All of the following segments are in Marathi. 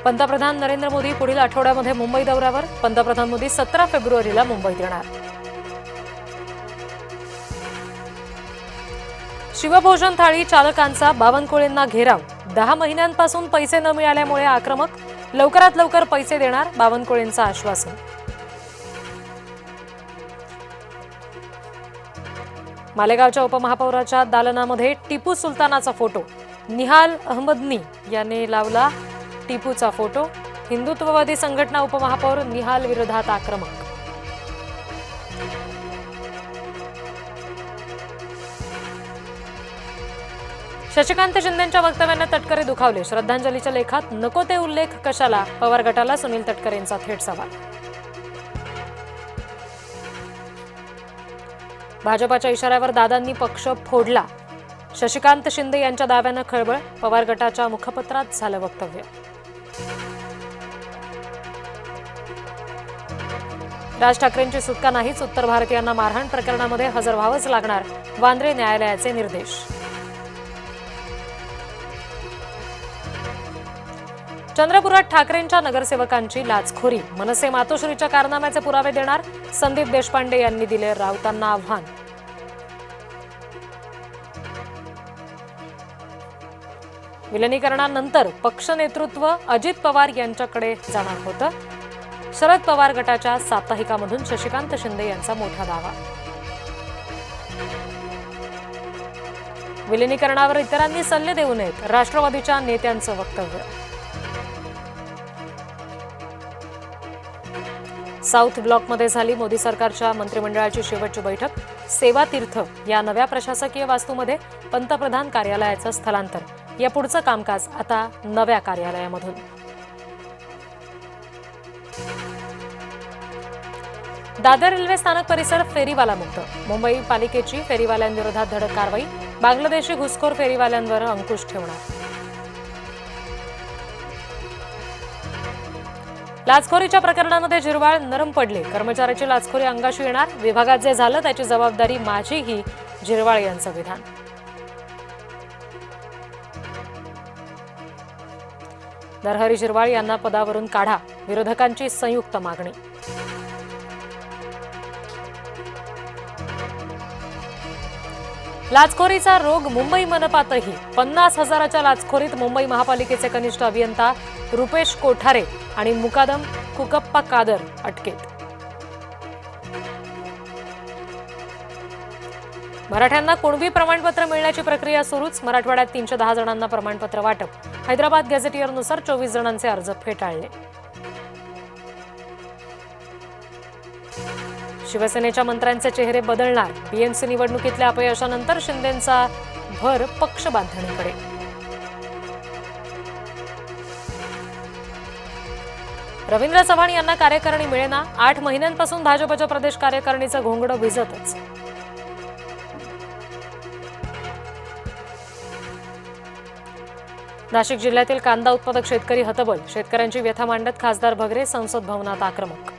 पंतप्रधान नरेंद्र मोदी पुढील आठवड्यामध्ये मुंबई दौऱ्यावर. पंतप्रधान मोदी 17 फेब्रुवारीला मुंबईत येणार. शिवभोजन थाळी चालकांचा बावनकुळेंना घेराव. 10 महिन्यांपासून पैसे न मिळाल्यामुळे आक्रमक. लवकरात लवकर पैसे देणार, बावनकुळेंचं आश्वासन. मालेगावच्या उपमहापौराच्या दालनामध्ये टिपू सुलतानाचा फोटो. निहाल अहमदनी यांनी लावला टिपूचा फोटो. हिंदुत्ववादी संघटना उपमहापौर निहाल विरोधात आक्रमक. शशिकांत शिंदेंच्या वक्तव्याने तटकरे दुखावले. श्रद्धांजलीच्या लेखात नको ते उल्लेख कशाला? पवार गटाला सुनील तटकरेंचा थेट सवाल. भाजपाच्या इशाऱ्यावर दादांनी पक्ष फोडला. शशिकांत शिंदे यांच्या दाव्यानं खळबळ. पवार गटाच्या मुखपत्रात झालं वक्तव्य. राज ठाकरेंची सुटका नाहीच. उत्तर भारतीयांना मारहाण प्रकरणामध्ये हजर व्हावंच लागणार. वांद्रे न्यायालयाचे निर्देश. चंद्रपुरात ठाकरेंच्या नगरसेवकांची लाचखोरी. मनसे मातोश्रीच्या कारनाम्याचे पुरावे देणार. संदीप देशपांडे यांनी दिले राऊतांना आव्हान. विलिनीकरणानंतर पक्ष नेतृत्व अजित पवार यांच्याकडे जाणार होतं. शरद पवार गटाच्या साप्ताहिकामधून शशिकांत शिंदे यांचा मोठा दावा. विलिनीकरणावर इतरांनी सल्ले देऊ नयेत, राष्ट्रवादीच्या नेत्यांचं वक्तव्य. साऊथ ब्लॉकमध्ये झाली मोदी सरकारच्या मंत्रिमंडळाची शेवटची बैठक. सेवा तीर्थ या नव्या प्रशासकीय वास्तूमध्ये पंतप्रधान कार्यालयाचं स्थलांतर. या पुढचं कामकाज आता नव्या कार्यालयामधून. दादर रेल्वे स्थानक परिसर फेरीवाला मुक्त. मुंबई पालिकेची फेरीवाल्यांविरोधात धडक कारवाई. बांगलादेशी घुसखोर फेरीवाल्यांवर अंकुश ठेवणार. लाचखोरीच्या प्रकरणामध्ये झिरवाळ नरम पडले. कर्मचाऱ्याची लाचखोरी अंगाशी येणार. विभागात जे झालं त्याची जबाबदारी माझीही, झिरवाळ यांचं विधान. नरहरी झिरवाळ यांना पदावरून काढा. विरोधकांची संयुक्त मागणी. लाचखोरीचा रोग मुंबई मनपातही. 50,000च्या लाचखोरीत मुंबई महापालिकेचे कनिष्ठ अभियंता रुपेश कोठारे आणि मुकादम कुकप्पा कादर अटकेत. मराठ्यांना कुणबी प्रमाणपत्र मिळण्याची प्रक्रिया सुरूच. मराठवाड्यात 310 जणांना प्रमाणपत्र वाटप. हैदराबाद गॅझेटियरनुसार 24 जणांचे अर्ज फेटाळले. शिवसेनेच्या मंत्र्यांचे चेहरे बदलणार. बीएमसी निवडणुकीतल्या अपयशानंतर शिंदेंचा भर पक्ष बांधणीकडे. रवींद्र चव्हाण यांना कार्यकारिणी मिळेना. 8 महिन्यांपासून भाजपच्या प्रदेश कार्यकारिणीचं घोंगडं भिजतच. नाशिक जिल्ह्यातील कांदा उत्पादक शेतकरी हतबल. शेतकऱ्यांची व्यथा मांडत खासदार भगरे संसद भवनात आक्रमक.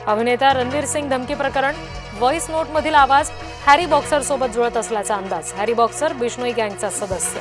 अभिनेता रणवीर सिंग धमकी प्रकरण. व्हॉइस नोटमधील आवाज हॅरी बॉक्सर सोबत जुळत असल्याचा अंदाज. हॅरी बॉक्सर बिश्नोई गँगचा सदस्य.